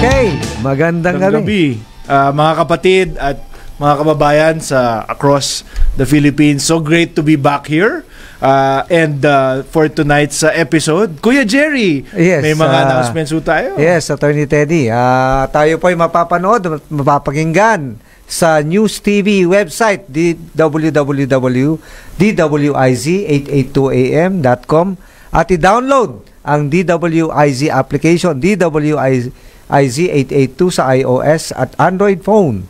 Okay, magandang gabi. Mga kapatid at mga kababayan sa across the Philippines. So great to be back here. And for tonight's episode, Kuya Jerry, yes, may mga announcements tayo. Yes, Attorney Teddy. Tayo po ay mapapanood at mapapakinggan sa News TV website www.dwiz882am.com at i-download ang DWIZ application DWIZ882 sa iOS at Android phone.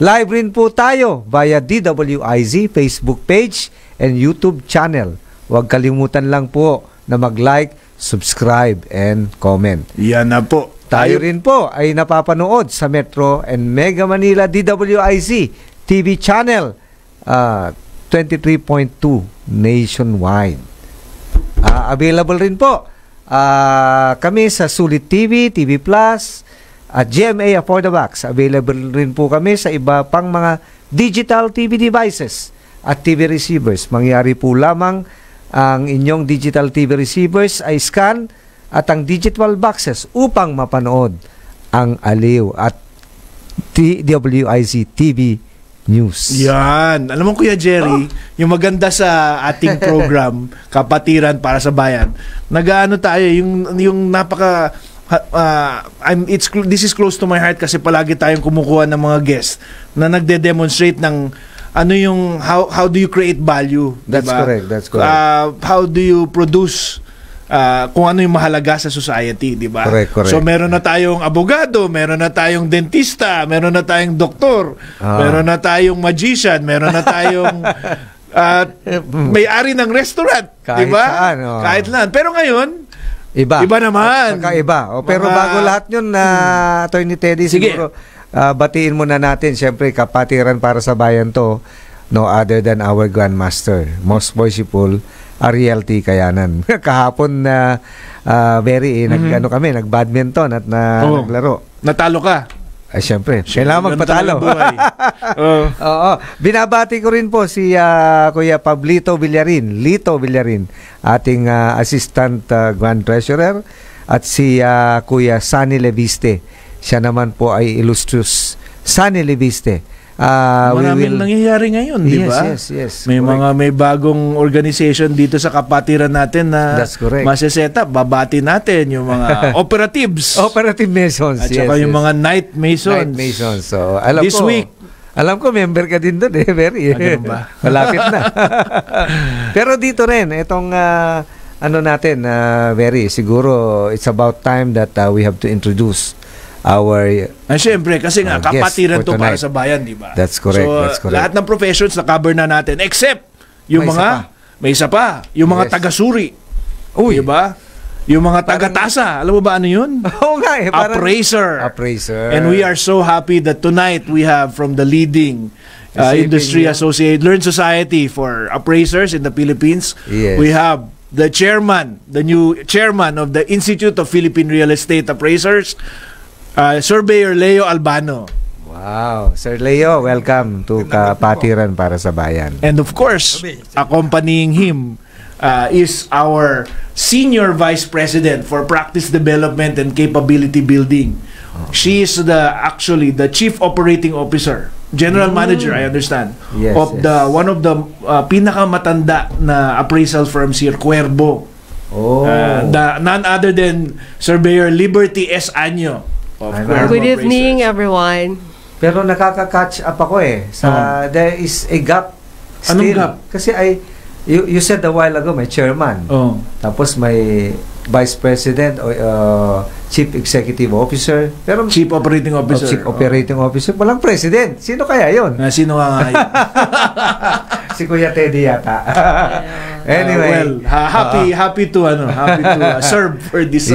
Live rin po tayo via DWIZ Facebook page and YouTube channel. Huwag kalimutan lang po na mag-like, subscribe, and comment. Yan na po. Tayo rin po ay napapanood sa Metro and Mega Manila DWIZ TV channel 23.2 nationwide. Available rin po kami sa Sulit TV, TV Plus, at GMA Affordabox. Available rin po kami sa iba pang mga digital TV devices at TV receivers. Mangyari po lamang ang inyong digital TV receivers ay scan at ang digital boxes upang mapanood ang aliw at DWIZ TV News. Yan. Alam mo, Kuya Jerry, yung maganda sa ating program, Kapatiran para sa Bayan, nag-ano tayo, yung napaka... this is close to my heart kasi palagi tayong kumukuha ng mga guests na nagde-demonstrate ng ano yung how do you create value, That's diba? correct. That's correct. How do you produce kung ano yung mahalaga sa society, di ba? Correct. So meron na tayong abogado, meron na tayong dentista, meron na tayong doktor, meron na tayong magician, meron na tayong may-ari ng restaurant, di ba? Kahit lang. Pero ngayon, Iba naman. Kakaiba. Pero bago lahat yun, Attorney Teddy, siguro, batiin muna natin, siyempre, Kapatiran para sa Bayan to, no other than our Grandmaster, most worshipful, Ariel T. Kayanan. Kahapon na nag-badminton at naglaro. Natalo ka? Ay, siyempre. Kailangan magpatalo. Oo. Binabati ko rin po si Kuya Pablito Villarin, ating Assistant Grand Treasurer, at si Kuya Sunny Leviste. Siya naman po ay illustrious Sunny Leviste. Maraming nangyayari ngayon, di ba? Yes. May bagong organization dito sa kapatiran natin na maseset up. Babati natin yung mga operatives. Operative Masons. At saka yung mga Night Masons. So, week. Alam ko, member ka din doon Very. Ba? Malapit na. Pero dito rin, itong natin, very, siguro it's about time that we have to introduce our siyempre, kasi nga kapatiran to para sa bayan, di ba? That's correct. So, lahat ng professions na cover na natin except yung may isa pa, yung mga taga-suri. Di ba? Yung mga taga-tasa. Alam mo ba ano yun? Oo nga Appraiser. And we are so happy that tonight we have from the leading industry associate, Learned Society for Appraisers in the Philippines. Yes. We have the new chairman of the Institute of Philippine Real Estate Appraisers, Surveyor Leo Albano. Wow. Sir Leo, welcome to Kapatiran para sa Bayan. And of course, accompanying him is our Senior Vice President for Practice Development and Capability Building. She is actually the Chief Operating Officer, General Manager, I understand, of one of the pinakamatanda na appraisal firms here, Cuervo. None other than Surveyor Liberty S. Año. Good evening, everyone. Pero nakaka-catch up ako there is a gap still. Anong gap? Kasi you said a while ago may chairman. Tapos may vice president o chief executive officer. Pero Chief Operating Officer. Chief Operating Officer. Walang president. Sino kaya yon? Sino nga yun? Si Kuya Teddy yata. Anyway, happy to serve for this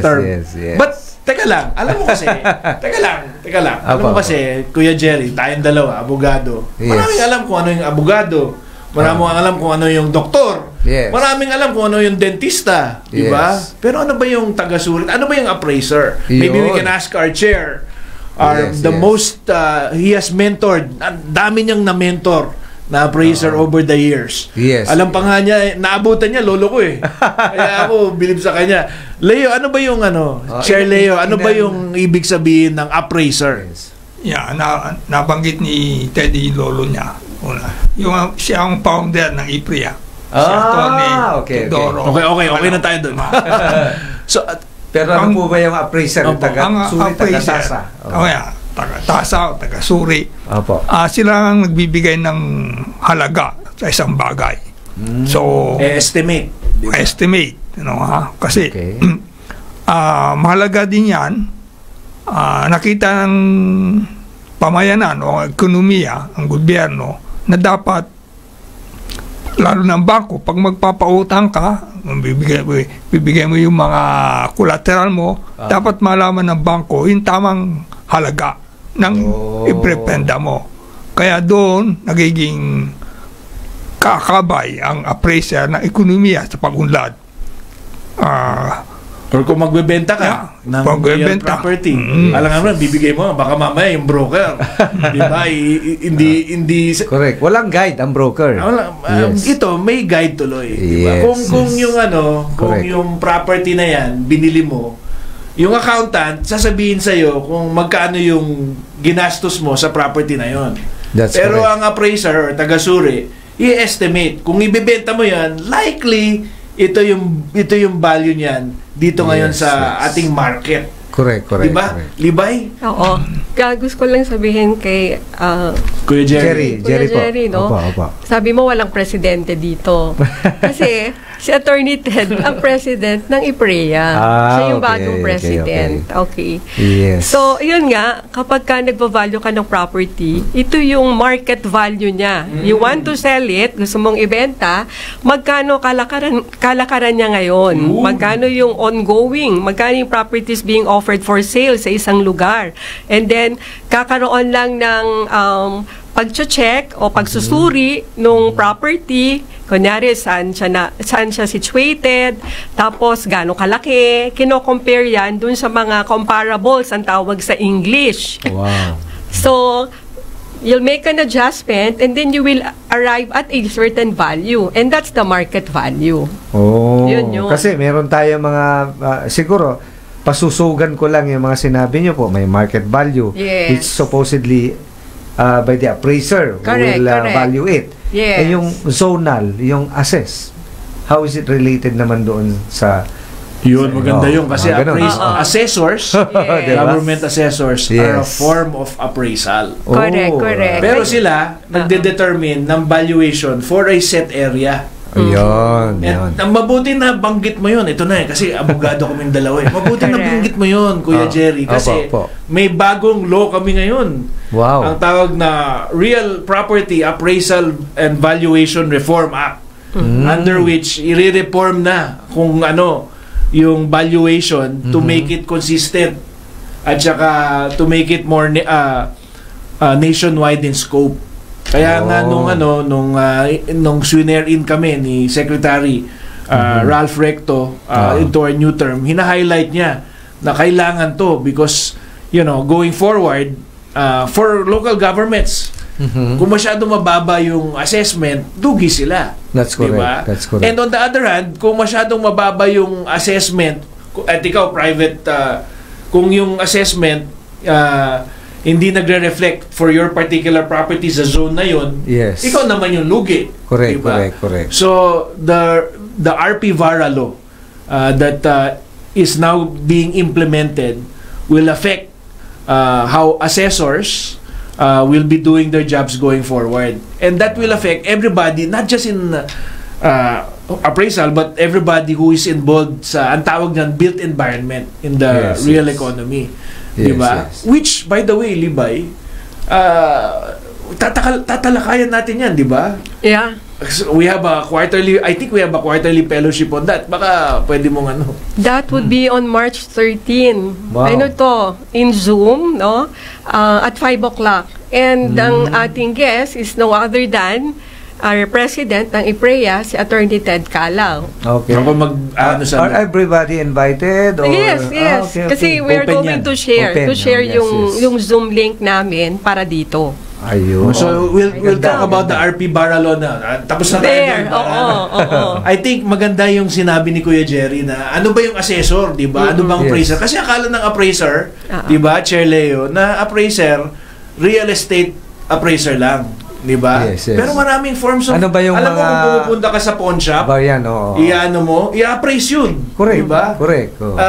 term. Yes. But teka lang, alam mo kasi, alam mo kasi, Kuya Jerry, tayong dalawa, abogado. Maraming alam kung ano yung abogado. Maraming alam kung ano yung doktor. Maraming alam kung ano yung dentista. Diba? Pero ano ba yung taga-sulit? Ano ba yung appraiser? Maybe we can ask our chair. He has mentored, dami niyang na-mentor na appraiser over the years. Yes. Alam pa nga niya, naabutan niya, lolo ko eh. Kaya ako, bilib sa kanya. Leo, ano ba yung Chair Leo, ano ba yung ibig sabihin ng appraiser? Yeah, nabanggit ni Teddy lolo niya. Una, siya ang founder ng IPREA. Okay. Okay na tayo doon. So, pero ano po ba yung appraiser? Ang appraiser, taga-tasa, taga-suri. Sila ang nagbibigay ng halaga sa isang bagay. So, estimate. Diba? Estimate. Kasi, mahalaga din yan. Nakita ng pamayanan o ekonomiya, ang gobyerno, na dapat, lalo ng bangko, pag magpapautang ka, bibigay mo yung mga collateral mo, dapat malaman ng bangko yung tamang halaga ng iprependa mo. Kaya doon, nagiging kakabay ang appraiser ng ekonomiya sa pag-unlad. Or kung magbebenta ka ng real property, alam nga bibigay mo, baka mamaya yung broker. Diba? Hindi correct. Walang guide ang broker. Ito, may guide tuloy. Diba? Yes. Kung yung kung yung property na yan, binili mo, yung accountant, sasabihin sa'yo kung magkano yung ginastos mo sa property na yon. Pero correct. Ang appraiser or taga-suri, i-estimate. Kung ibebenta mo yan, likely, ito yung value niyan dito ngayon sa ating market. Correct. Diba? Correct. Libay? Oo. Gusto ko lang sabihin kay Kuya Jerry. Kuya Jerry, no? Opa. Sabi mo walang presidente dito. Kasi si Attorney Ted ang president ng IPREA. Siya yung bagong president. Okay. Yes. So, yun nga, kapag ka nagpa-value ka ng property, ito yung market value niya. You want to sell it, gusto mong ibenta, magkano kalakaran niya ngayon? Magkano yung ongoing? Magkano yung properties being offered for sale sa isang lugar? And then, kakaroon lang ng pag-check o pagsusuri nung property, kunyari saan siya situated, tapos gaano kalaki, kino-compare yan dun sa mga comparables ang tawag sa English. Wow. So, you'll make an adjustment and then you will arrive at a certain value, and that's the market value. Yun. Kasi meron tayo mga siguro pasusugan ko lang yung mga sinabi niyo po, may market value which supposedly by the appraiser correct. Value it. Yes. Eh yung zonal, yung assess, how is it related naman doon sa yun, maganda yun kasi assessors, government assessors are a form of appraisal. Correct. Pero sila nagde-determine ng valuation for a set area. Yun. Mabuti na banggit mo yun. Ito na kasi abogado kaming dalawa eh. Mabuti na banggit mo yun, Kuya Jerry. Kasi may bagong law kami ngayon. Wow. Ang tawag na Real Property Appraisal and Valuation Reform Act. Under which, i-reform na kung yung valuation to make it consistent at saka to make it more nationwide in scope. Kaya nga nung swear in kami ni Secretary Ralph Recto into our new term, hina-highlight niya na kailangan to because going forward for local governments, kung masyado mababa yung assessment, dugi sila. That's correct. Diba? That's correct. And on the other hand, kung masyadong mababa yung assessment, at ikaw private, kung yung assessment hindi nagre-reflect for your particular property sa zone na yon, ikaw naman yung lugi. Correct, diba? correct. So, the RP VARA law that is now being implemented will affect how assessors will be doing their jobs going forward. And that will affect everybody, not just in appraisal, but everybody who is involved sa, ang tawag niyan, built environment in the real economy. Diba? Which, by the way, Libay, tatalakayan natin yan, diba? Yeah. We have a quarterly, I think we have a quarterly fellowship on that. Baka pwede mong That would be on March 13. Wow. In Zoom, no? At 5 o'clock. And ang ating guest is no other than our president ng IPREA, si Attorney Ted Calao. Okay. Are everybody invited? Or? Yes. Okay. Kasi we're Open going yan. to share Open. yung Zoom link namin para dito. Ayun. So we'll talk about the RP Baralo na. Tapos na tayo There, doon, oo. I think maganda yung sinabi ni Kuya Jerry na ano ba yung assessor, 'di ba? Ano bang Yes. appraiser? Kasi akala ng appraiser, Oo. 'di ba, Chair Leo, na appraiser real estate appraiser lang, 'di ba? Yes, yes. Pero maraming forms of Ano ba yung alam mo mga- kung pumupunta ka sa pawn shop, Ba yan, oo. i-ano mo, i-appraise yun. Correct. Diba? Correct. Oo.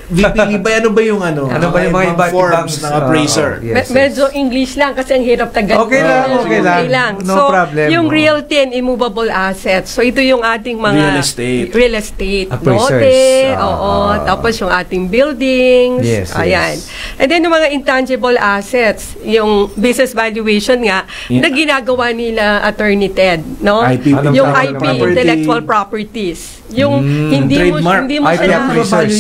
VP Libay, ano ba yung ano? Ano ba yung mga ibang forms ng appraiser? yes, Medyo English lang kasi ang hirap tagalogin. Okay lang. No so, problem. yung realty and immovable assets. So, ito yung ating mga real estate. Appraisers. Note, tapos yung ating buildings. Yes, Ayan. yes. And then yung mga intangible assets, yung business valuation nga, na ginagawa nila Attorney Ted, no? IP, Yung property. IP, intellectual properties. Yung hindi mo trademark. siya IP appraisers.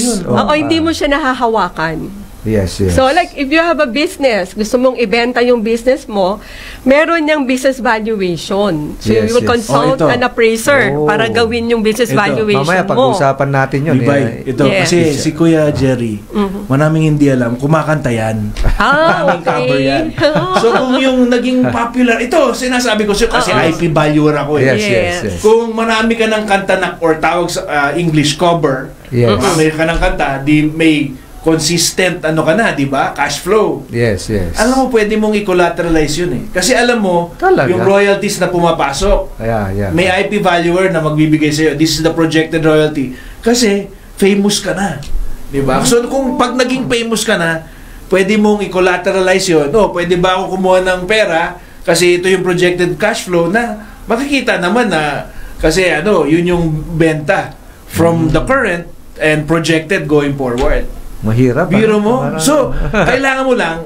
hindi mo siya nahahawakan. Yes, yes. So like if you have a business, gusto mong ibenta yung business mo, meron niyang business valuation. So Yes, you will yes. consult ito. an appraiser Oh. para gawin yung business Ito. valuation Mamaya mo. pag-uusapan natin yun. Libay, ito. Yes. Kasi si Kuya Jerry, maraming hindi alam, kumakanta yan. Ah, Cover yan. okay. So kung yung naging popular, ito, sinasabi ko siya kasi IP valuer ako eh. Yes, yes, Yes. yes. Kung marami ka ng kanta na, or tawag sa English cover, Yes. marami ka ng kanta, di may consistent ano ka na, di ba? Cash flow. Yes, yes. Alam mo, pwede mong i-collateralize yun eh. Kasi alam mo, Talaga? yung royalties na pumapasok, Yeah. may IP valuer na magbibigay sa'yo. This is the projected royalty. Kasi, famous ka na. Di ba? So, kung pag naging famous ka na, pwede mong i-collateralize yun. Oh, pwede ba ako kumuha ng pera kasi ito yung projected cash flow na makikita naman na kasi yun yung benta from the current and projected going forward. Mahirap. Biro mo? Parang- So, kailangan mo lang,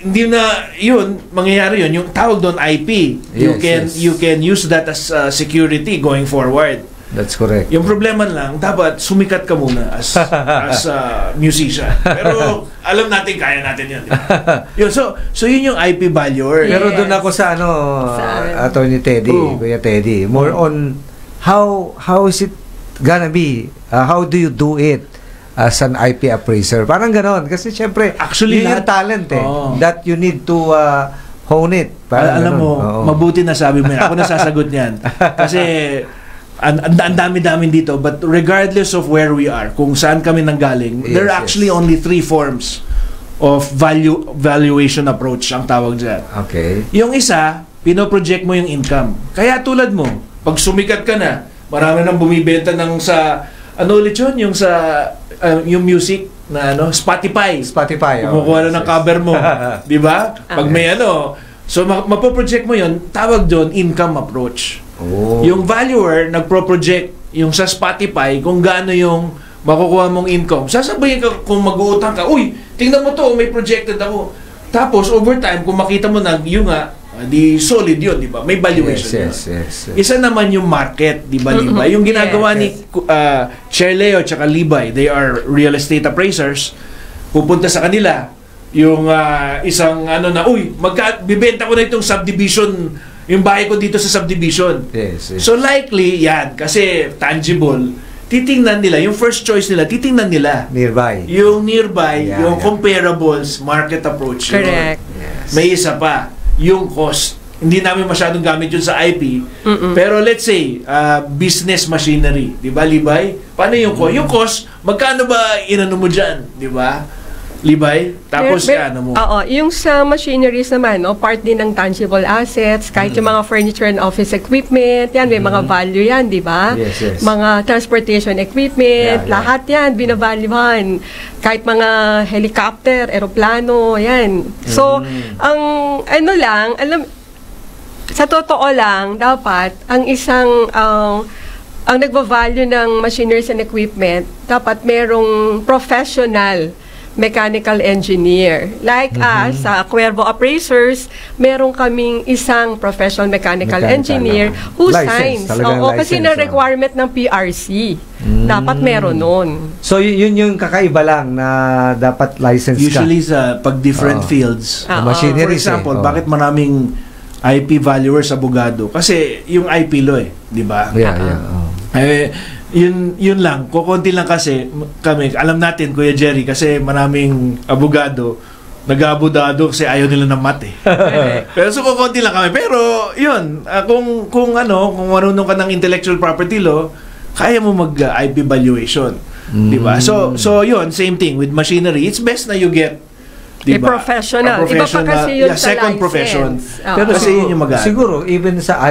hindi na yun, mangyayari yun, yung tawag doon IP. Yes. You can use that as security going forward. That's correct. Yung problema lang, dapat sumikat ka muna as a musician. Pero alam natin, kaya natin yun. Diba? Yun, so yun yung IP valuer. Yeah. Pero Yes. doon ako sa Sa- Attorney Teddy, Oh. Kuya Teddy, more on how is it gonna be? How do you do it as an IP appraiser? Parang ganon. Kasi syempre, Actually, yun yung talent Oo. that you need to hone it. Parang Alam ganon. mo, Oo. mabuti na sabi mo yan. Ako nasasagot niyan. Kasi ang dami-dami dito, but regardless of where we are, kung saan kami nanggaling, there are Yes, actually yes. only 3 forms of valuation approach ang tawag dyan. Okay. Yung isa, pinoproject mo yung income. Kaya tulad mo, pag sumikat ka na, marami nang bumibenta ng sa, ano ulit yun? Yung sa, yung music na Spotify. Spotify. Kumukuha na ng cover mo. Di ba? Pag may so mapoproject mo yun, tawag doon income approach. Oh. Yung valuer, nagpro-project yung sa Spotify kung gaano yung makukuha mong income. Sasabihin ka kung mag-uutang ka, uy, tingnan mo to, may projected ako. Tapos, over time, kung makita mo na yung di solid yun, di ba? May valuation Yes. yun. Isa naman yung market, di ba, Libay? Yung ginagawa ni Chair Leo at Libay, they are real estate appraisers, pupunta sa kanila, yung isang uy, bibenta ko na itong subdivision, yung bahay ko dito sa subdivision. Yes. So likely, yan, kasi tangible, titingnan nila, yung first choice nila, titingnan nila. Nearby. Yung nearby, Yeah, yung yeah. comparables, market approach. yun. Correct. Yes. May isa pa, yung cost. Hindi namin masyadong gamit yun sa IP. Pero let's say, business machinery. Di ba, Libay? Paano yung cost? Yung cost, magkano ba inano mo dyan? Di ba? Libay? Tapos, ano mo? Oo, yung sa machineries naman, part din ng tangible assets, kahit yung mga furniture and office equipment, yan, may mga value yan, di ba? Yes, yes. Mga transportation equipment, Yeah. lahat yan, binavaluhan. Kahit mga helicopter, eroplano, yan. So, ang sa totoo lang, dapat, ang isang, ang nagbavalue ng machineries and equipment, dapat merong professional mechanical engineer. Like us, sa Cuervo Appraisers, meron kaming isang professional mechanical engineer who License, signs. talagang Oo, kasi license, na requirement ng PRC. Dapat meron nun. So, yun yung kakaiba lang na dapat license Usually sa pag different Oo. fields. ka. Oo. For Machineries example, eh. bakit maraming IP valuers abogado? Kasi yung IP law di ba? Yeah. Yun lang. Kukunti lang kasi kami, alam natin, Kuya Jerry, kasi maraming abogado, nag-abudado kasi ayaw nila ng math eh. Pero so kukunti lang kami. Pero yun, kung marunong ka ng intellectual property law, kaya mo mag-IP valuation. Diba? So yun, same thing with machinery. It's best na you get diba? A professional. Iba pa kasi yun sa second license. profession. Pero Kasi yun yung mag-aano. siguro even sa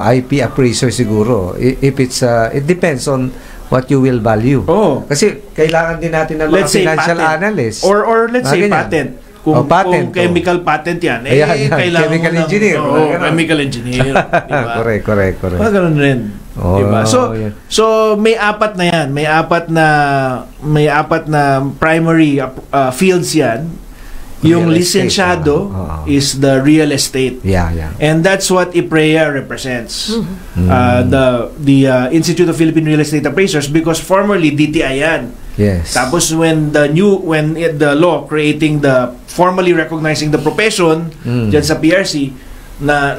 IP appraiser siguro, if it's it depends on what you will value. Oh. Kasi kailangan din natin ng mga Let's say financial patent. analyst. Or let's say Ganyan. patent. Kung Patent. chemical patent yan, Ayan, kailangan chemical mo ng, engineer. Ganun. chemical engineer. Diba? Correct. Mga ganun rin. Oh, Diba? yan. So may apat na yan. May apat na primary fields yan. Yung Real estate, lisensyado is the real estate. Yeah. And that's what IPREA represents. The Institute of Philippine Real Estate Appraisers, because formerly DTI yan. Yes. Tapos when the law creating formally recognizing the profession dyan sa PRC,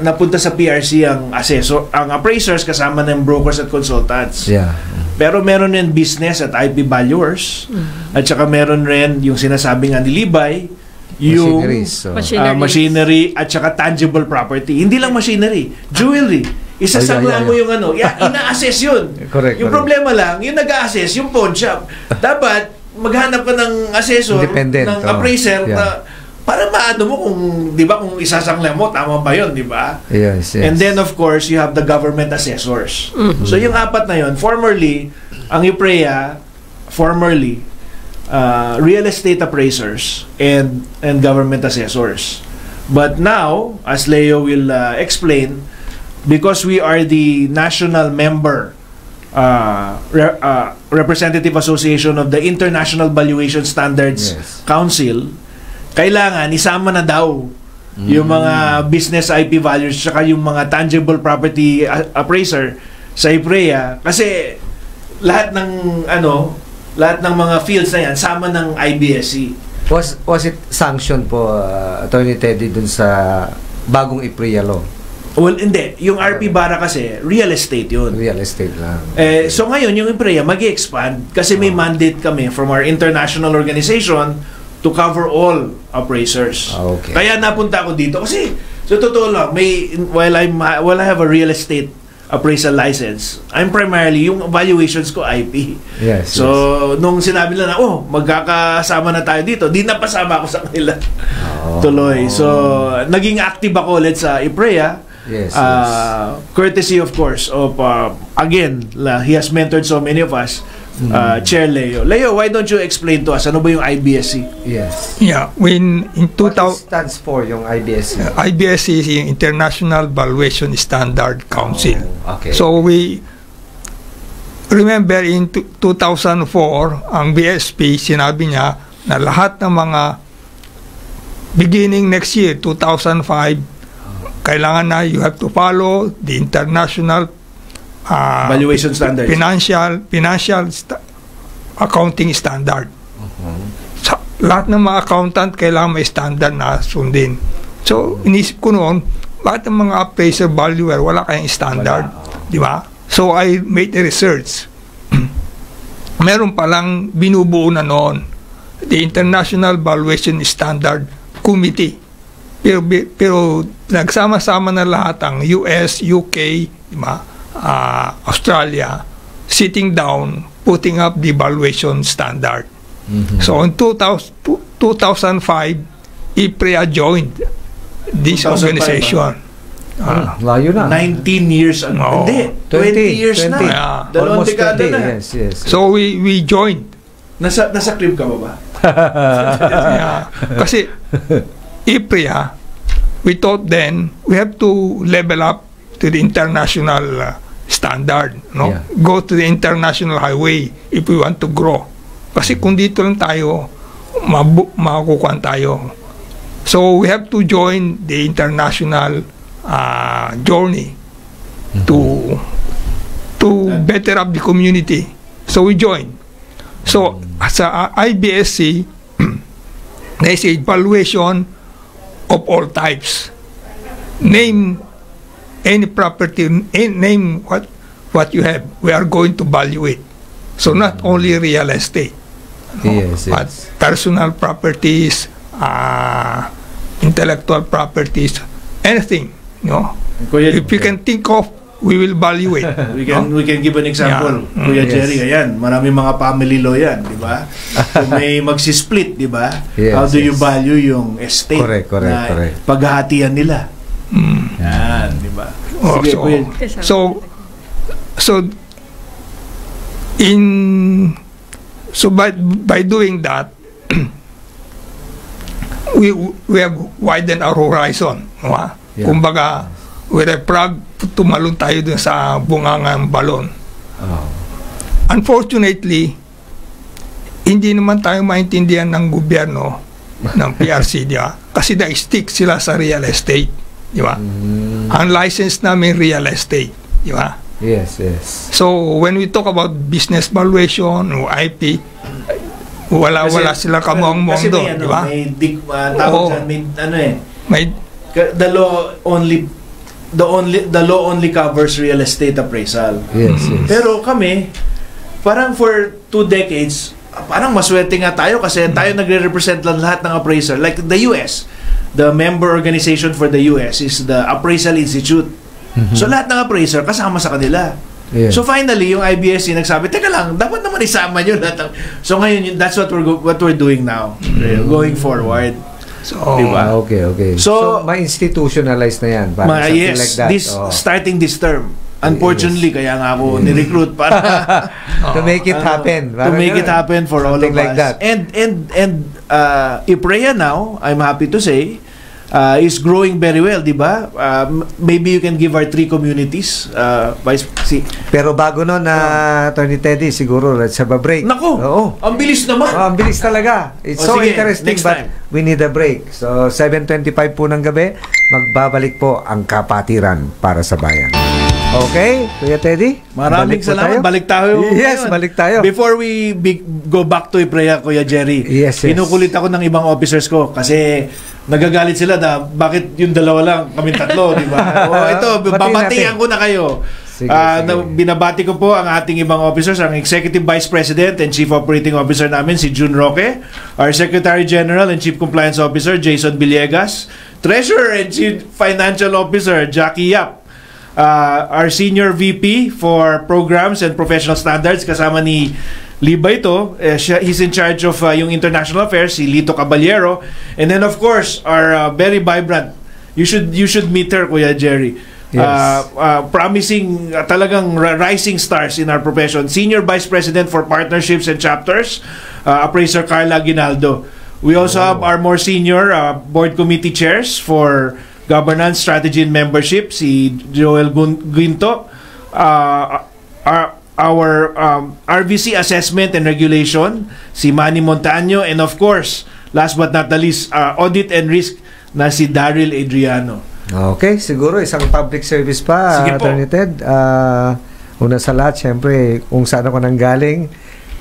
napunta sa PRC ang appraisers kasama ng brokers at consultants. Yeah. Pero meron rin business at IP valuers. At saka meron rin yung sinasabi nga ni Libay, yung machinery at saka tangible property. Hindi lang machinery, jewelry. Isasangla mo yung ina-assess yun. Correct. Yung problema lang, yung nag-a-assess, yung pawn shop. Dapat maghanap ka ng assessor, Independent, ng appraiser na para maano mo kung, di ba, kung isasangla mo, tama ba yun, di ba? Yes. And then, of course, you have the government assessors. So, yung apat na yun, formerly, ang IPREA, real estate appraisers and government assessors. But now, as Leo will explain, because we are the national member representative association of the International Valuation Standards Council, kailangan isama na daw yung mga business IP values saka yung mga tangible property appraiser sa IPREA, kasi lahat ng mga fields na yan sama ng IBSC. Was it sanctioned po, Attorney Teddy, dun sa bagong IPREA law? Well, hindi. Yung RP Bara kasi, real estate yun. Real estate lang. So ngayon, yung IPREA mag-i-expand kasi may mandate kami from our international organization to cover all appraisers. Okay. Kaya napunta ako dito kasi, so totoo lang, while I have a real estate appraisal license, I'm primarily, yung valuations ko IP. Yes. So, nung sinabi nila na, magkakasama na tayo dito, di napasama ako sa kanila. Tuloy. So, naging active ako ulit sa IPREA. Yes. Courtesy, of course, of, again, he has mentored so many of us, Chair Leo. Leo, why don't you explain to us, ano ba yung IBSC? Yes. Yeah, in What 2000 stands for yung IBSC? IBSC is yung International Valuation Standard Council. Okay. So we remember in 2004, ang BSP sinabi niya na lahat ng mga beginning next year, 2005, kailangan na you have to follow the international Valuation standards. financial accounting standard. Sa, lahat ng mga accountant kailangan may standard na sundin. So, inisip ko noon, bakit ang mga appraiser valuer wala kayang standard? Di ba? So, I made a research. Meron palang binubuo na noon, the International Valuation Standard Committee. Pero nagsama-sama na lahat ang US, UK, di ba? Australia, sitting down, putting up the valuation standard. So in 2005, IPREA joined this 2005, organization. Layo na. 19 years ago. No. Hindi, 20 years 20. na. Dalawang Almost dekada 20, na. yes. So we joined. Nasa crib ka ba? Yeah. Kasi IPREA, we thought then we have to level up to the international standard, no? Yeah. Go to the international highway if we want to grow. Kasi kung dito lang tayo, makukuha tayo. So we have to join the international journey to better up the community. So we join. So sa IBSC, there is a valuation of all types. Name any property, name what you have, we are going to value it. So not only real estate, Yes. but personal properties, intellectual properties, anything, Kuya, if you can think of, we will value it. we can give an example. Yeah. Kuya Yes. Jerry, ayan, maraming mga family law yan, di ba? Kung may magsisplit, di ba? Yes, How do you yes. value yung estate Correct. na paghahatian nila? Yan, di ba? Oh, Sige, Kuya. So by doing that, we have widened our horizon. Yeah. Kumbaga, we're proud tumalon tayo dun sa bungangang balon. Oh. Unfortunately, hindi naman tayo maintindihan ng gobyerno ng PRC, di ba? Kasi na-stick sila sa real estate, di ba? Ang license namin real estate, di ba? Yes. So, when we talk about business valuation o IP, wala sila kamuang-muang kasi doon, di ba? May tawag Oo. dyan, may ano eh, May, the law only covers real estate appraisal. Yes. Pero kami, parang for 2 decades, parang maswerte nga tayo kasi tayo nagre-represent lang lahat ng appraiser. Like the US, the member organization for the US is the Appraisal Institute. So lahat ng appraiser kasama sa kanila. Yeah. So finally, yung IBSC nagsabi, teka lang, dapat naman isama nyo lahat. So ngayon, that's what we're doing now. Going forward. so, Diba? Okay. So, ma-institutionalize na yan. Parang something yes, like that. starting this term. Unfortunately, kaya nga ako ni-recruit para To make it happen. to make it happen for all of Something like us. that. And IPREA now, I'm happy to say, is growing very well, di ba? Maybe you can give our 3 communities, Pero bago nun Attorney Teddy, siguro let's have a break. Naku! Oo. Ang bilis naman! Ang bilis talaga. It's O, so sige, interesting, next but time. we need a break. So, 7:25 po ng gabi, magbabalik po ang Kapatiran para sa Bayan. Okay, Kuya Teddy? Maraming balik po salamat. tayo? Balik tayo. Yes, ngayon. balik tayo. Before we go back to IPREA, Kuya Jerry, Yes. kinukulit ako ng ibang officers ko kasi nagagalit sila na bakit yung dalawa lang, kami tatlo, di ba? O ito, Batiin babatihan natin. ko na kayo. Sige. Binabati ko po ang ating ibang officers, ang Executive Vice President and Chief Operating Officer namin, si June Roque, our Secretary General and Chief Compliance Officer, Jason Villegas, Treasurer and Chief Financial Officer, Jackie Yap, our Senior VP for Programs and Professional Standards, kasama ni Liba ito, he's in charge of yung international affairs, si Lito Caballero, and then of course our very vibrant, you should meet her, Kuya Jerry. Yes. Promising talagang rising stars in our profession, Senior Vice President for Partnerships and Chapters, Appraiser Carla Aguinaldo. We also have our more senior board committee chairs for Governance, Strategy, and Membership, si Joel Guinto, our RVC Assessment and Regulation, si Manny Montaño, and of course, last but not the least, Audit and Risk na si Daryl Adriano. Okay, siguro isang public service pa, Sige po. Attorney Ted. Una sa lahat, syempre, kung saan ako nanggaling,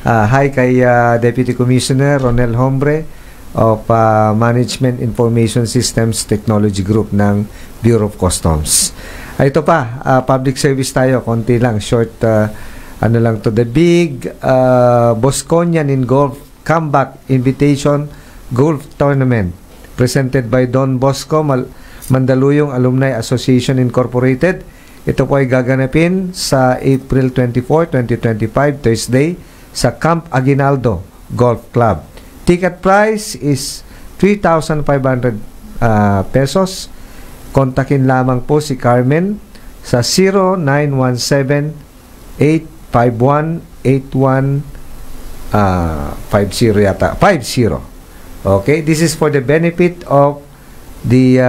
hi kay Deputy Commissioner Ronel Hombre of Management Information Systems Technology Group ng Bureau of Customs. Ito pa, public service tayo, konti lang, short, ano lang to, the big Bosconian in Golf Comeback Invitation Golf Tournament presented by Don Bosco Mandaluyong Alumni Association Incorporated. Ito po ay gaganapin sa April 24, 2025, Thursday, sa Camp Aguinaldo Golf Club. Ticket price is 3,500 pesos. Kontakin lamang po si Carmen sa 0917-851-8150 yata. 50. Okay, this is for the benefit of the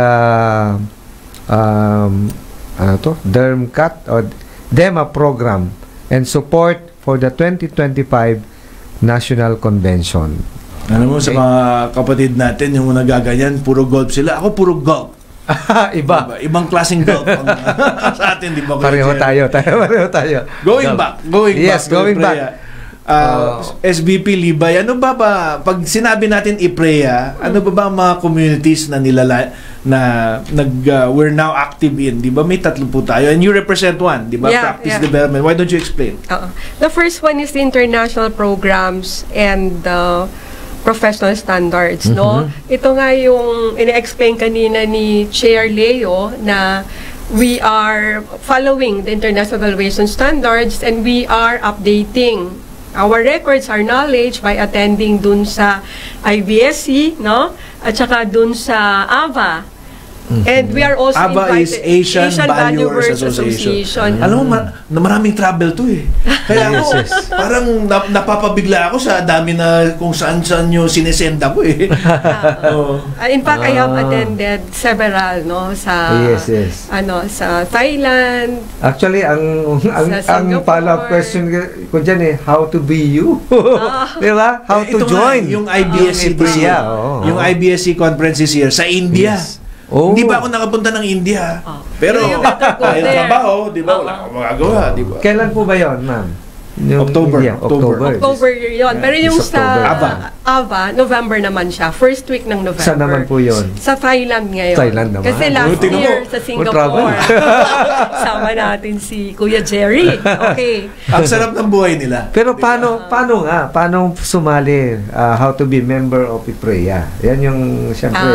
DERMCAT or DEMA program and support for the 2025 National Convention. Alam mo, sa mga kapatid natin, yung nagaganyan, puro golf sila. Ako puro golf. Iba. Ibang klaseng golf sa atin, di ba? Pareho tayo. Pareho tayo. Going back. Yes, going back. SBP Libay, ano ba pag sinabi natin IPREA, ano ba ang mga communities na we're now active in, di ba? May 3 po tayo and you represent one, di ba? Practice development. Why don't you explain? The first one is the international programs and professional standards, no? Ito nga yung ina-explain kanina ni Chair Leo na we are following the international evaluation standards and we are updating our records, our knowledge by attending dun sa IBSC, no? At saka dun sa AVA. And we are also AVA is invited, Asian Valuers Association. Alam mo, na maraming travel to eh. Kaya ako, parang napapabigla ako sa dami na kung saan nyo sinesend ako eh. In fact, I have attended several, no, sa ano, sa Thailand. Actually, ang Singapore. follow-up question ko dyan eh, how to be you? Di ba? How to Ito join? Nga, yung IBSC this year. Yung IBSC conference this year sa India. Yes. Oh. Hindi ba ako nakapunta ng India? Pero dahil trabaho, di ba? Wala akong magagawa, di ba? Kailan po ba yon, ma'am? Yung October. India, October yun. Pero yung This sa October. AVA, November naman siya. First week ng November. Saan naman po yun? Sa Thailand ngayon. Thailand naman. Kasi last Tingnan year mo. sa travel. Singapore. Sama natin si Kuya Jerry. Okay. Ang sarap ng buhay nila. Pero paano sumali? How to be member of IPREA? Yan yung, siyempre.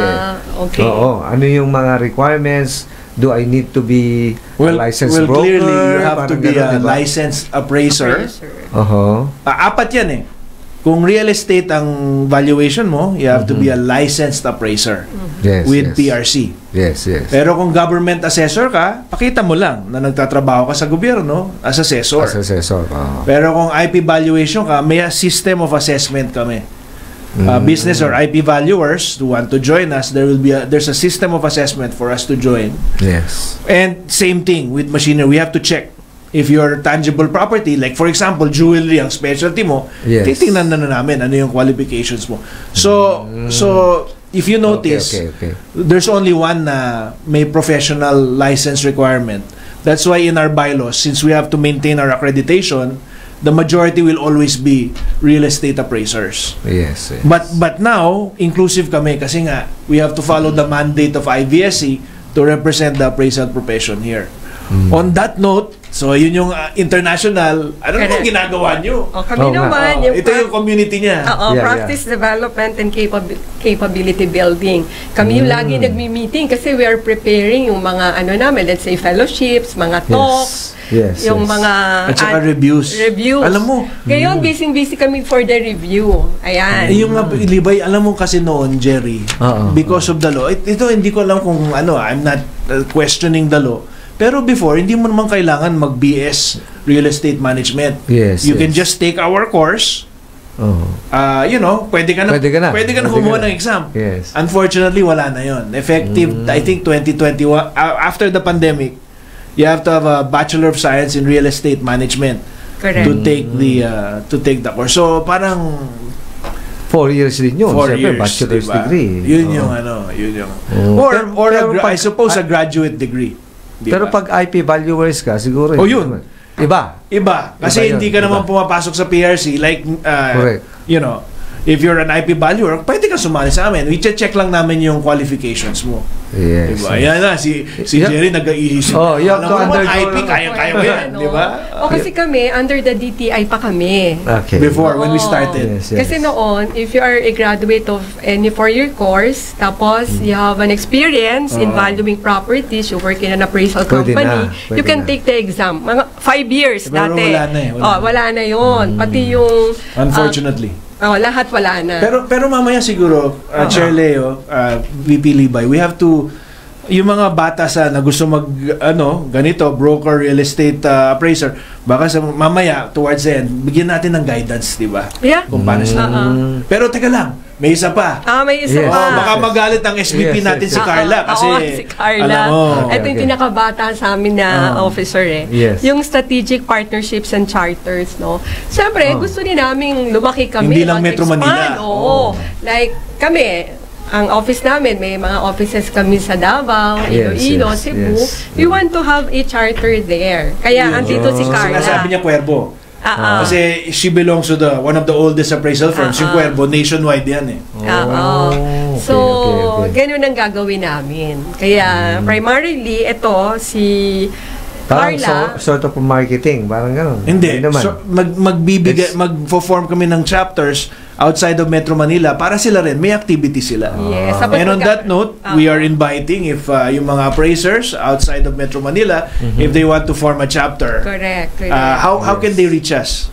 Okay. Oo. Ano yung mga requirements? Do I need to be a licensed broker? Clearly, you have to Parang be ganun, a diba? licensed appraiser. Apat yan eh. Kung real estate ang valuation mo, you have to be a licensed appraiser with PRC. Yes. Pero kung government assessor ka, pakita mo lang na nagtatrabaho ka sa gobyerno as assessor. As assessor. Pero kung IP valuation ka, may a system of assessment kami. Business or IP valuers who want to join us, there's a system of assessment for us to join. Yes. And same thing with machinery. We have to check if your tangible property, like for example, jewelry, ang specialty mo, titingnan na namin ano yung qualifications mo. So if you notice, there's only one may professional license requirement. That's why in our bylaws, since we have to maintain our accreditation, the majority will always be real estate appraisers. Yes. But now, inclusive kami kasi nga, we have to follow the mandate of IVSC to represent the appraisal profession here. On that note, so yun yung international, ano naman ginagawa nyo? Kami naman, yung ito yung community niya. Practice development and capability building. Kami yung lagi nagmi-meeting kasi we are preparing yung mga ano namin, let's say fellowships, mga talks, yung mga at saka reviews. Alam mo, ngayon busy kami for the review. Ayan. Yung Libay, alam mo kasi noon, Jerry, because of the law, ito hindi ko alam kung ano, I'm not questioning the law. Pero before, hindi mo naman kailangan mag-BS real estate management. You can just take our course. You know, pwede ka na kumuha ng exam. Unfortunately, wala na yon. Effective, I think 2021, after the pandemic, you have to have a Bachelor of Science in Real Estate Management to take the course. So, parang 4 years din yun. 4 years, bachelor's diba? degree. Yun yung ano, yun yung. Or I suppose a graduate degree. Diba? Pero pag IP valuers ka, siguro yun. Iba. Kasi hindi ka naman pumapasok sa PRC like, you know, if you're an IP valuer, pwede ka sumali sa amin. We check lang namin yung qualifications mo. Yes. Diba? Yan na, si Jerry nag-iisip. You have to undergo. IP, kaya mo yan. Diba? Kasi kami, under the DTI pa kami. Okay. Before, when we started. Yes. Kasi noon, if you are a graduate of any 4-year course, tapos you have an experience in valuing properties, you work in an appraisal company, you can take the exam. Mga 5 years Pero dati. wala na eh. Wala na yun. Pati yung... Unfortunately. Lahat wala na. Pero mamaya siguro, Chair Leo, VP Libay, we have to, yung mga bata na gusto ganito, broker, real estate appraiser, baka mamaya, towards the end, bigyan natin ng guidance, di ba? Yeah. Kung paano Pero teka lang, may isa pa. May isa pa. Baka magalit ang SVP natin si Carla. Kasi, si Carla. Alam mo. Ito yung pinakabata sa amin na officer Yung strategic partnerships and charters, no? Siyempre, gusto din namin lumaki kami. Hindi lang Metro Manila. Like, kami, ang office namin, may mga offices kami sa Davao, Iloilo, Cebu. We want to have a charter there. Kaya, andito si Carla. Sinasabi niya Cuervo. Kasi she belongs to one of the oldest appraisal firms. Yung Cuervo, nationwide yan eh. So, ganun ang gagawin namin. Kaya, primarily, ito, si Parang Carla, sort of marketing, parang gano'n. Hindi. naman. So, mag-form kami ng chapters outside of Metro Manila para sila rin, may activity sila. yes. Tapos And on that note, we are inviting if yung mga appraisers outside of Metro Manila, if they want to form a chapter, correct. how can they reach us?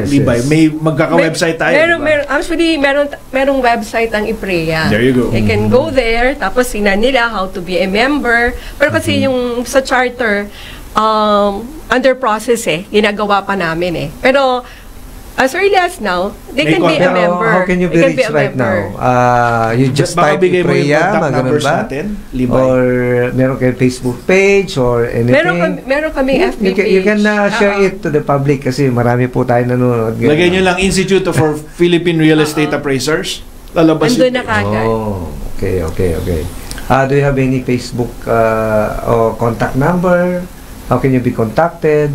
Libay, may magkaka-website tayo. Actually, merong website ang IPREA. There you go. They can go there, tapos sinan nila how to be a member. Pero kasi yung sa charter, under process ginagawa pa namin Pero, as early as now, they May can be a contact. member. How can you be They can reached a right member. now? You just Baka type bigay mo yung Ipreya, contact numbers ba? natin, Libay. Or meron kayo Facebook page or anything? Meron kaming FB You can page. share it to the public kasi marami po tayo nanonood. Lagay nyo lang Institute for Philippine Real Estate Appraisers. Lalabas Andun na kagad. Oh, okay. Do you have any Facebook or contact number? How can you be contacted?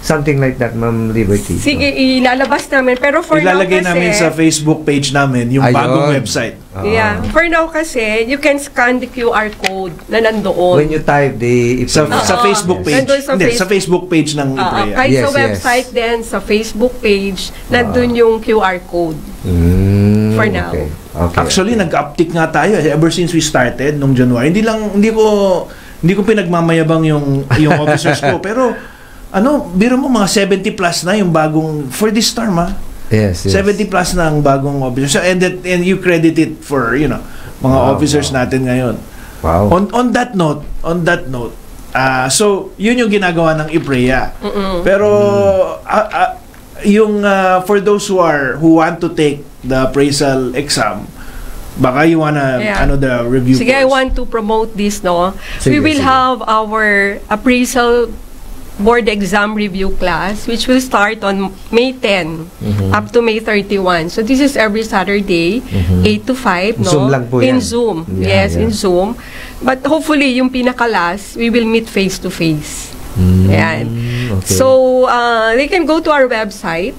Something like that, Ma'am Liberty. Sige, ilalabas namin. Pero for Ilalagay now kasi, namin sa Facebook page namin yung Ayun. bagong website. yeah, for now kasi, you can scan the QR code na nandoon. When you type the Sa Facebook page. Nandun sa Hindi, sa Facebook page ng IPREA. kahit Yes, sa yes. website din, sa Facebook page, nandun yung QR code. For now. Okay. Actually, nag-uptick nga tayo ever since we started nung January. Hindi ko pinagmamayabang yung officers ko, pero biro mo mga 70 plus na yung bagong for this term Yes. 70 plus na ang bagong officers. And you credit it for, mga officers natin ngayon. Wow. On that note, so yun yung ginagawa ng IPREA. Pero yung for those who want to take the appraisal exam, baka you wanna the review Sige, I course. want to promote this, no? Sige, We will sige. have our appraisal board exam review class, which will start on May 10 up to May 31. So this is every Saturday, 8 to 5, no? Zoom lang po in yan. Zoom. Yeah, Yes, yeah. in Zoom. But hopefully, yung pinaka-last, we will meet face-to-face. Ayan. Okay. So, they can go to our website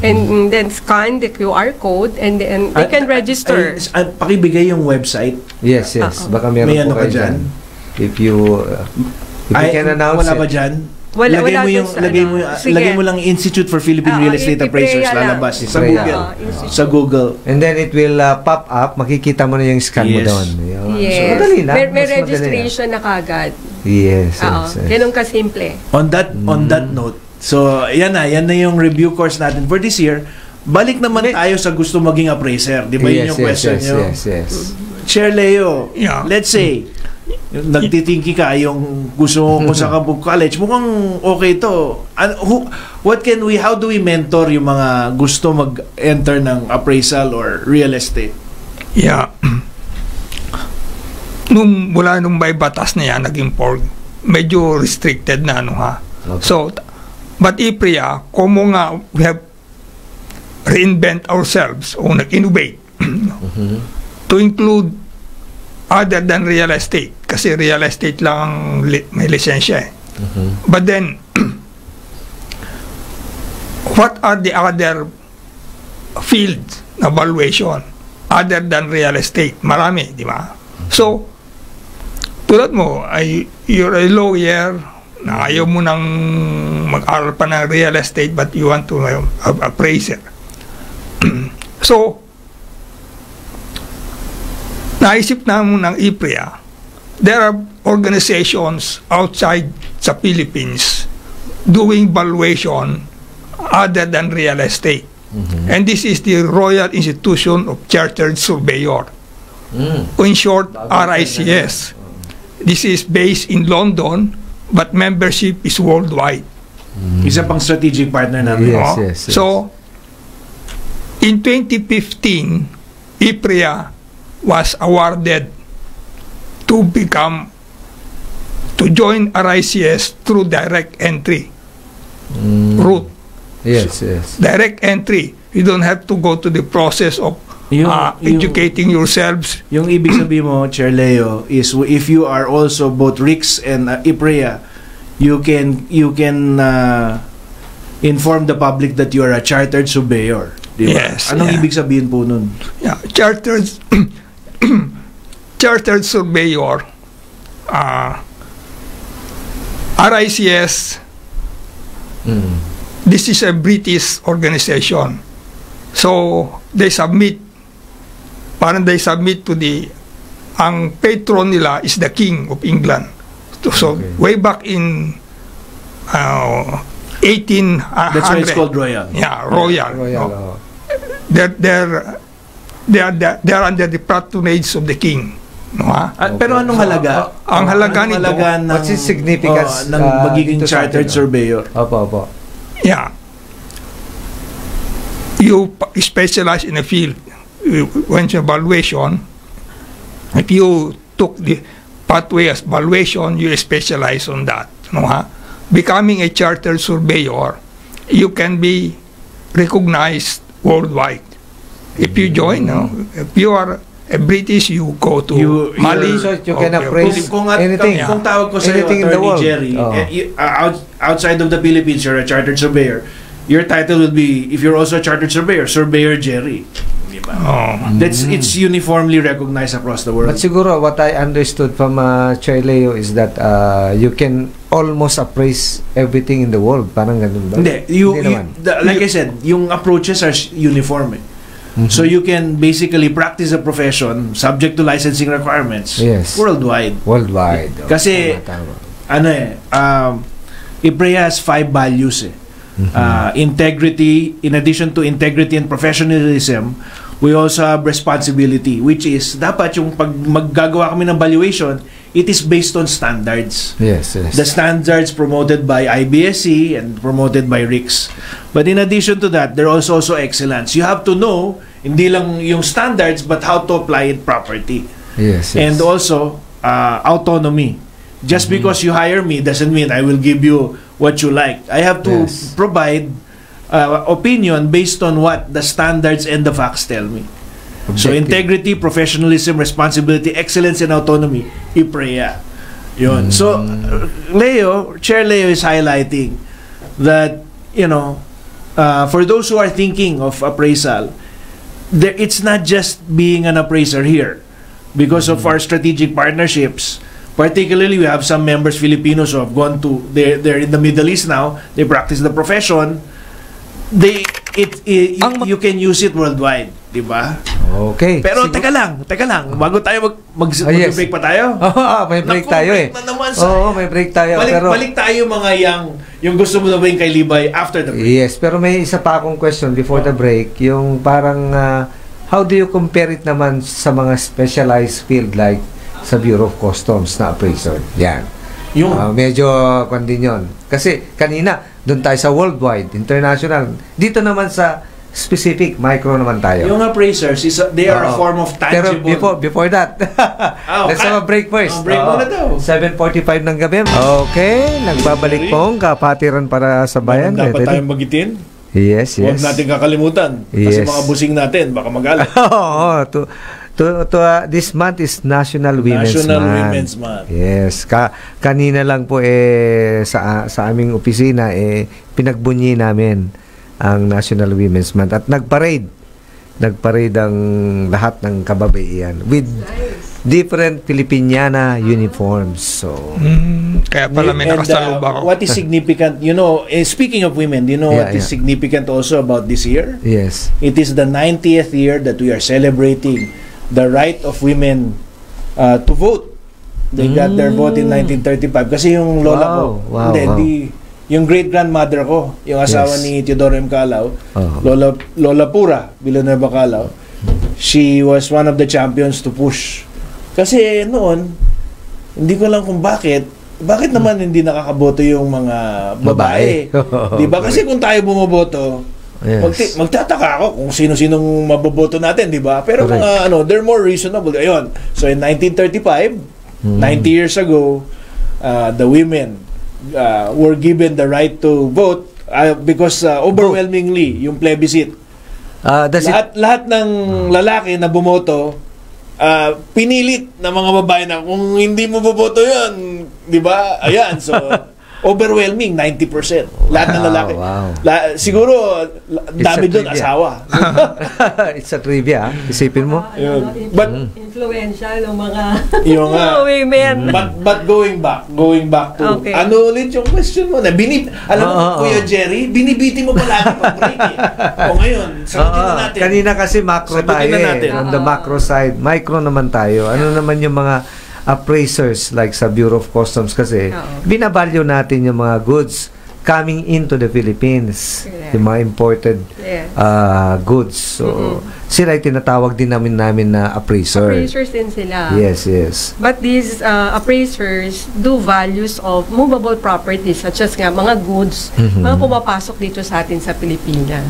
and then scan the QR code and then they can register. Pakibigay yung website. Yes. Baka meron May po ka kayo dyan? dyan. If you can announce wala it. ba dyan? Wala dun sa Sige. lagay mo lang Institute for Philippine Real Estate Appraisers, IPREA lang. lalabas sa IPREA. Google. Institute. Sa Google. And then it will pop up, makikita mo na yung scan mo Yes. doon. Yun. So, Yes. madali lang. May Mas madali registration na kagad. lang. Yes. Ganun ka-simple. On that note, so yan na yung review course natin for this year. Balik naman tayo sa gusto maging appraiser. Di ba yun yung question nyo? Yes. Chair Leo, Yeah. let's say, nagtitingki ka yung gusto mo kung saan ka college, mukhang okay to. How do we mentor yung mga gusto mag-enter ng appraisal or real estate? Yeah. Mula nung may batas na yan, naging medyo restricted na Okay. So, but IPREA, kung nga we have reinvent ourselves o nag-innovate to include other than real estate, kasi real estate lang ang may lisensya But then, what are the other fields na valuation other than real estate? Marami, di ba? So, tulad mo, you're a lawyer, na ayaw mo nang mag-aral pa ng real estate but you want to appraiser. So, naisip namin ng IPREA, there are organizations outside sa Philippines doing valuation other than real estate. And this is the Royal Institution of Chartered Surveyor. In short, RICS. This is based in London, but membership is worldwide. Isa pang strategic partner namin. Yes. So, in 2015, IPREA was awarded to join RICS through direct entry route. Yes. Direct entry. You don't have to go to the process of educating yourselves. Yung ibig sabihin mo, Chair Leo, is if you are also both RICS and IPREA, you can inform the public that you are a chartered surveyor. Diba? Yes, Anong yeah. ibig sabihin po nun? Yeah, chartered surveyor RICS, this is a British organization. So, they submit to ang patron nila is the King of England. So, Okay. way back in 1800. That's why it's called royal. Yeah, royal. Royal, no? They're under the patronage of the king. No, ha? Pero anong halaga? Ang halaga Anong nito, halaga ng, what's its significance, ng magiging dito sa chartered atin, surveyor? Opo. Yeah. You specialize in a field. When it's evaluation, if you took the pathway as valuation, you specialize on that. No, ha? Becoming a chartered surveyor, you can be recognized worldwide. If you join, no? If you are a British, you go to Mali. So you can Okay. appraise Kung anything. kung tawag ko sa iyo, Anything in the Attorney world. Jerry, Oh. outside of the Philippines, you're a chartered surveyor. Your title will be, if you're also a chartered surveyor, Surveyor Jerry. Di ba? Oh. It's uniformly recognized across the world. But siguro what I understood from Chair Leo is that you can almost appraise everything in the world. Parang ganun ba? Hindi, naman. like I said, yung approaches are uniform. So you can basically practice a profession subject to licensing requirements Yes. worldwide. Worldwide. Kasi, Tama. IPREA has 5 values eh. Integrity, in addition to integrity and professionalism, we also have responsibility, which is dapat yung pag maggagawa kami ng valuation, it is based on standards. Yes. The standards promoted by IBSC and promoted by RICS. But in addition to that, there is also excellence. You have to know, hindi lang yung standards, but how to apply it properly. Yes. And also, autonomy. Just because you hire me doesn't mean I will give you what you like. I have to Yes. provide opinion based on what the standards and the facts tell me. So, Objective. integrity, professionalism, responsibility, excellence, and autonomy, IPREA. Yun. So, Chair Leo is highlighting that, for those who are thinking of appraisal, it's not just being an appraiser here. Because of our strategic partnerships, particularly we have some members Filipinos who have gone to, they're in the Middle East now, they practice the profession, you can use it worldwide. Diba? Okay. Pero teka lang, bago tayo yes. mag-break pa tayo. May break Naku, tayo eh. break na naman, sayang. May break tayo. Balik tayo mga yung gusto mo na ba kay Libay after the break. Yes, pero may isa pa akong question before the break. Yung parang, how do you compare it naman sa mga specialized field like sa Bureau of Customs na appraiser? Yan. Medyo kwan din yun. Kasi kanina, doon tayo sa worldwide, international. Dito naman sa specific, micro naman tayo. Yung appraisers, they are a form of tangible. Pero before that, let's have a break first. Break muna daw. 7:45 ng gabi. Okay, nagbabalik pong kapatiran para sa bayan. Dapat Ready? tayong magitin. Yes. Huwag natin kakalimutan. Kasi Yes. mga busing natin, baka magalit. Oo, this month is National Women's Month. Yes, kanina lang po sa aming opisina pinagbunyi namin ang National Women's Month at nagparade ang lahat ng kababaihan with different Filipiniana uniforms. So Kaya pala may nakasalub ako. What is significant, speaking of women, what is significant also about this year? yes. It is the 90th year that we are celebrating the right of women to vote. They got their vote in 1935. Kasi yung lola ko, yung great-grandmother ko, yung asawa Yes. ni Teodoro M. Calao, Lola Pura, Villanueva Calao, she was one of the champions to push. Kasi noon, hindi ko lang kung bakit naman hindi nakakaboto yung mga babae. Di ba? Kasi kung tayo bumoboto, Yes. magtataka ako kung sino-sinong maboboto natin, di ba? Pero Correct. they're more reasonable. Ayun. So in 1935, 90 years ago, the women were given the right to vote because overwhelmingly yung plebiscite. Lahat ng lalaki na bumoto, pinilit na mga babae na kung hindi mo boboto 'yon, 'di ba? Ayan, so overwhelming 90%. Lahat ng lalaki. Wow. Siguro dami a doon trivia. asawa. It's a trivia. Isipin mo. Yun. But Influential ng mga yung women. but going back to Okay. ano ulit yung question mo na alam mo Kuya Jerry, binibiti mo palagi pag break eh. O ngayon, sagutin na natin. Kanina kasi macro Sagutin tayo na natin. On the macro side, micro naman tayo. Ano naman yung mga appraisers like sa Bureau of Customs kasi binavalue natin yung mga goods coming into the Philippines. Yeah. Yung mga imported Yes. goods. So, sila ay tinatawag din namin na appraiser. Appraisers din sila. Yes, yes. But these appraisers do values of movable properties such as nga mga goods, mga pumapasok dito sa atin sa Pilipinas.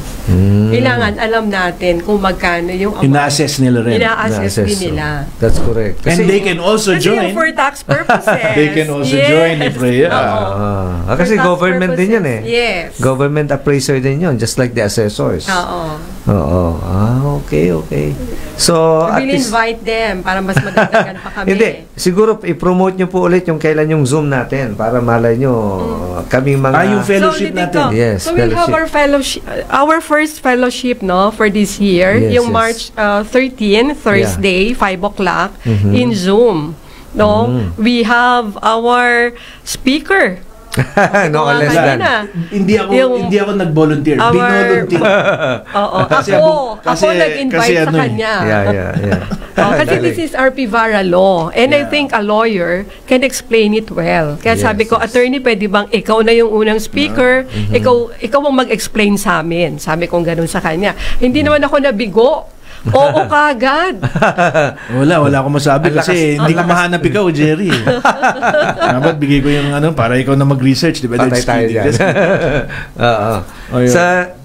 Kailangan alam natin kung magkano yung Ina-assess nila rin. Ina-assess din nila. That's correct. And they can also Kasi join. yung for tax purposes. They can also join if Kasi For tax government din yun eh. Yes. Government appraiser din yun, just like the assessors. Oo. Oo. Okay. So, We will invite them para mas madagdagan pa kami. Hindi. Siguro, i-promote nyo po ulit yung kailan yung Zoom natin para malay nyo kaming mga... yung fellowship natin. Yes, so we'll have fellowship. our first fellowship for this year, Yes, yung yes. March 13, Thursday, 5 o'clock, in Zoom. We have our speaker. No less than. Hindi ako nag-volunteer. Our- Binolunteer. Oo. Kasi Ako nag-invite sa kanya. Yeah. Kasi this is RP Vara law. And I think a lawyer can explain it well. Kaya Yes, sabi ko, yes. attorney, pwede bang ikaw na yung unang speaker? Ikaw ang mag-explain sa amin. Sabi ko ganun sa kanya. Hindi naman ako nabigo. Oo kagad. Wala akong masabi Ang kasi hindi ko mahanap ikaw, Jerry. Dapat bigay ko yung para ikaw na mag-research, di ba? Patay tayo dyan. Oo. Ayun.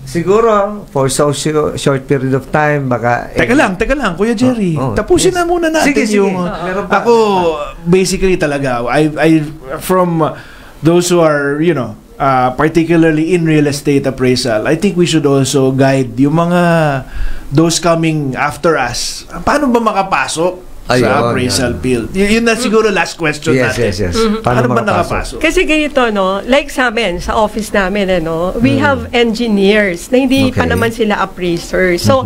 Siguro, for so short period of time, baka... Teka lang, Kuya Jerry. Tapusin yes. na muna natin Sige. yung... Meron pa. Ako, basically talaga, I from those who are, particularly in real estate appraisal, I think we should also guide yung mga those coming after us. Paano ba makapasok sa appraisal field? Yun na siguro last question natin. Yes. Paano ba nakapasok? Kasi ganito, like sa amin, sa office namin, we have engineers na hindi pa Okay. naman sila appraisers. So,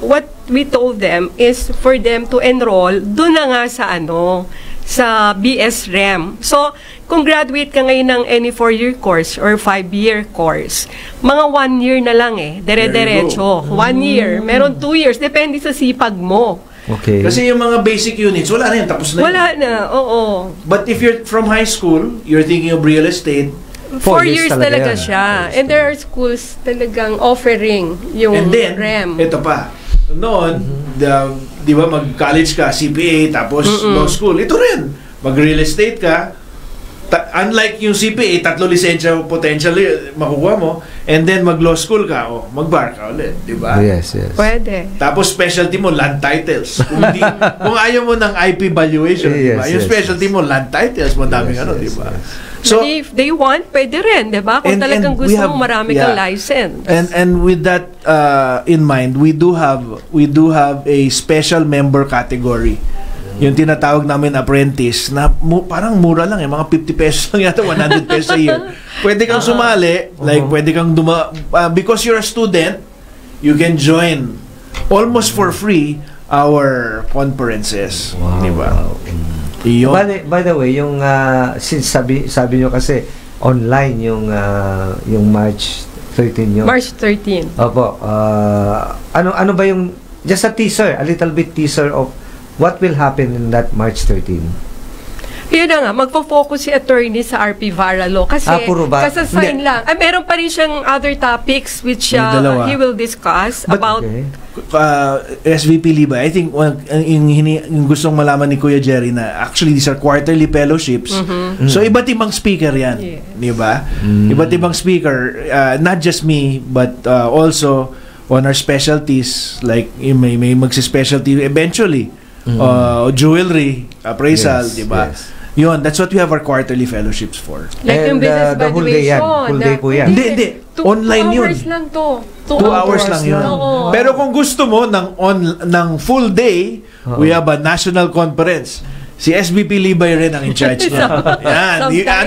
what we told them is for them to enroll doon na nga sa BSREM. So, kung graduate ka ngayon ng any 4-year course or 5-year course, mga 1 year na lang dire-diretso. 1 year, meron 2 years, depende sa sipag mo. Okay. Kasi yung mga basic units, wala na yun, tapos na yun. Wala na, oo. But if you're from high school, you're thinking of real estate, 4 years talaga yan. siya. And there are schools talagang offering yung and then, REM. ito pa, noon, di ba, mag-college ka, CPA, tapos law school, ito rin, mag-real estate ka, unlike yung CPA, 3 lisensya potentially makukuha mo, and then mag-law school ka, mag-bar ka ulit, di ba? Yes. Pwede. Tapos specialty mo, land titles. Kung ayaw mo ng IP valuation, di ba? Yes, Yung yes, specialty mo, land titles, madaming di ba? So, if they want, pwede rin, di ba? Kung talagang we gusto have- mo marami kang license. And with that in mind, we do have a special member category. Yung tinatawag namin apprentice na parang mura lang mga 50 pesos lang yata, 100 pesos a year. Pwede kang sumali, like pwede kang because you're a student, you can join almost for free our conferences, di ba? Iyon. By the way, yung since sabi nyo kasi online yung March 13 yun. March 13. Opo. Ano ba yung just a little bit teaser of what will happen in that March 13? Yun na nga, magpo-focus si attorney sa RP Vara Law kasi puro ba? kasasign lang. Meron pa rin siyang other topics which May dalawa. he will discuss But- about Okay. SVP Liba, I think yung gustong malaman ni Kuya Jerry na actually these are quarterly fellowships. So iba't ibang speaker yan, Yeah. di ba? Iba't ibang speaker, not just me but also on our specialties, like may magsi-specialty eventually. Jewelry, appraisal, Yes, di ba? yes. Yun, that's what we have our quarterly fellowships for. like yung And, business the whole day yan. valuation. Full day po yan. Hindi. Online 2 yun. hours lang to. 2 hours lang yun. Oo. Pero kung gusto mo ng full day, we have a national conference. Si SBP Libay rin ang in charge niya. Yan.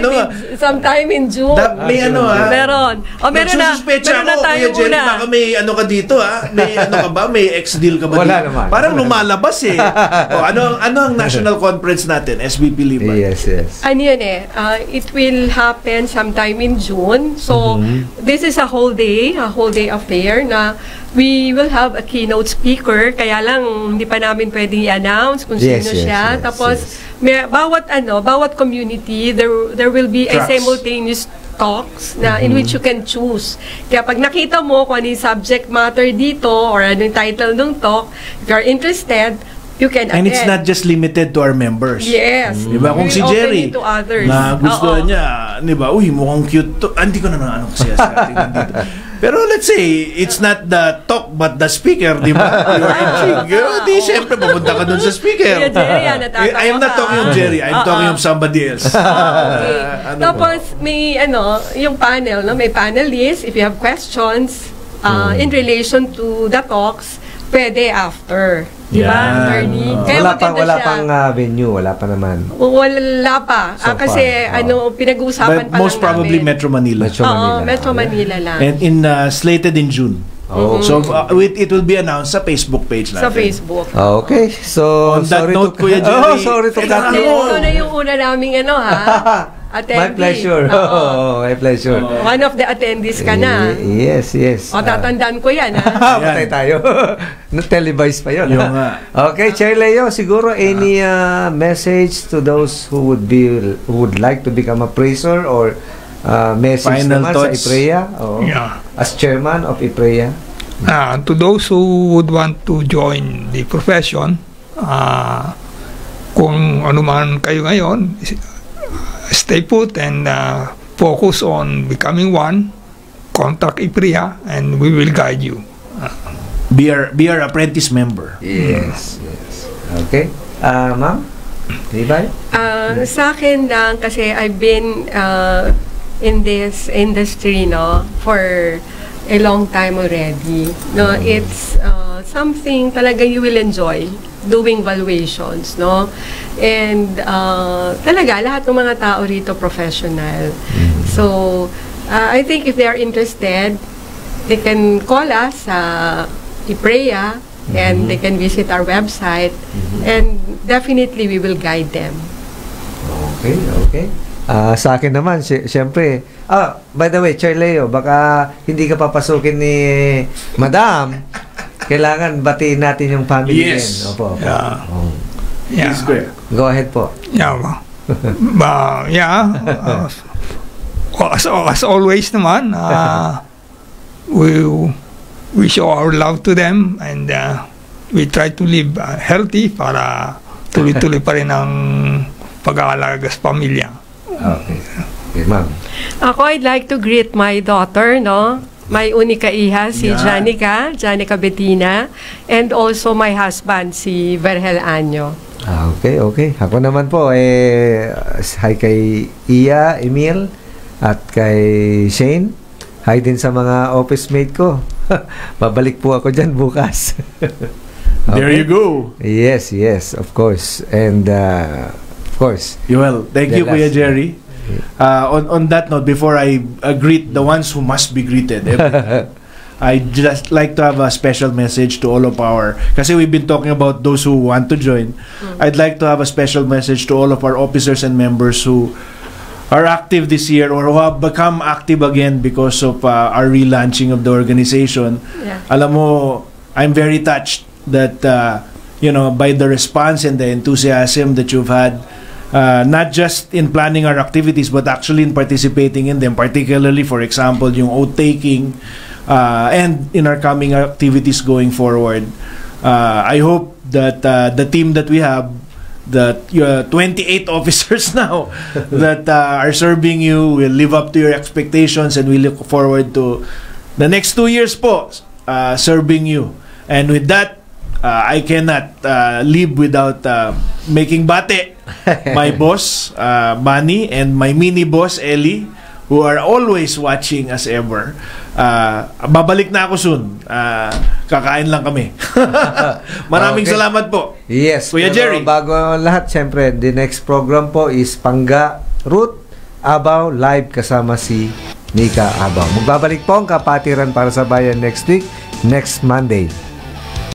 Sometime in June. May Meron. O, meron na Kuya tayong Jerry, una. baka may ka dito May ka ba? May ex-deal ka ba Wala dito? naman. Parang lumalabas eh. Ano ang national conference natin? SBP Libay. Yes. Ano yun it will happen sometime in June. So, this is a whole day affair na we will have a keynote speaker. Kaya lang, hindi pa namin pwedeng i-announce kung sino siya. Tapos, bawat community, there will be a simultaneous talks na in which you can choose. Kaya pag nakita mo kung ano yung subject matter dito or ano yung title ng talk, if you're interested, you can attend. And it's not just limited to our members. Yes. Diba? Kung si We open Jerry, it to others. na gusto niya, diba, uy, mukhang cute to. Hindi ko na ano kasi tingnan dito. Pero let's say, it's not the talk but the speaker, di ba? Di, siyempre, pupunta ka dun sa speaker. Kuya Jerry, natatawa I am not ka. talking of Jerry, I'm talking of somebody else. Okay. Ano Tapos, may yung panel, may panelists. If you have questions in relation to the talks, pwede after. Di ba, Yan. attorney? Kaya Wala maganda siya. pang venue, wala pa naman. Wala pa. So kasi far, pinag-uusapan But pa most lang probably namin. Metro Manila. Metro Manila lang. And slated in June. Oh. So it will be announced sa Facebook page natin. Sa Facebook. Okay, so On that sorry note, to Kuya Jerry, sorry to cut Kasi you. ito na yung una naming attendee. My pleasure. My pleasure. One of the attendees ka na. Yes. O, tatandaan ko yan, Patay tayo. Televised pa yun. Yung nga. Okay, Chair Leo, siguro any message to those who would like to become a praiser or message Final naman thoughts. sa IPREA? Yeah. As chairman of IPREA? To those who would want to join the profession, kung ano man kayo ngayon, stay put and focus on becoming one. Contact IPREA and we will guide you. Be our apprentice member. Yes. Okay. Ma'am? Levi? Sa akin lang, kasi I've been in this industry for a long time already. It's something talaga you will enjoy doing valuations, and talaga lahat ng mga tao rito professional. So I think if they are interested, they can call us IPREA and they can visit our website, and definitely we will guide them. Okay. Sa akin naman, siyempre, by the way, Chair Leo, baka hindi ka papasukin ni Madam. Kailangan batiin natin yung family Yes. din. Opo. Yeah. Oh. Yeah. Please, Kuya. Go ahead po. Yeah. As always naman, we show our love to them and we try to live healthy para tuloy-tuloy pa rin ang pag-aalaga sa pamilya. Okay, ma'am. Ako, I'd like to greet my daughter, my unika iha, si Janica Bettina, and also my husband, si Vergel Año. Okay. Ako naman po, hi kay Iya, Emil, at kay Shane. Hi din sa mga office mate ko. Babalik po ako dyan bukas. There you go. Yes, of course. And, of course. Well, thank you, Kuya Jerry. On that note, before I greet the ones who must be greeted, I'd just like to have a special message to all of kasi we've been talking about those who want to join. I'd like to have a special message to all of our officers and members who are active this year or who have become active again because of our relaunching of the organization. Yeah. Alam mo, I'm very touched that by the response and the enthusiasm that you've had, not just in planning our activities but actually in participating in them, particularly, for example, yung oath taking and in our coming activities going forward. I hope that the team that we have, that 28 officers now that are serving you will live up to your expectations, and we look forward to the next 2 years po serving you. And with that, I cannot live without making bate my boss, Manny, and my mini boss, Ellie, who are always watching as ever. Babalik na ako soon. Kakain lang kami. Maraming Okay. salamat po. Yes. Kuya pero Jerry. bago ang lahat, siyempre, the next program po is Pangga Ruth Abaw live kasama si Nika Abaw. Magbabalik po ang Kapatiran para sa Bayan next week, next Monday.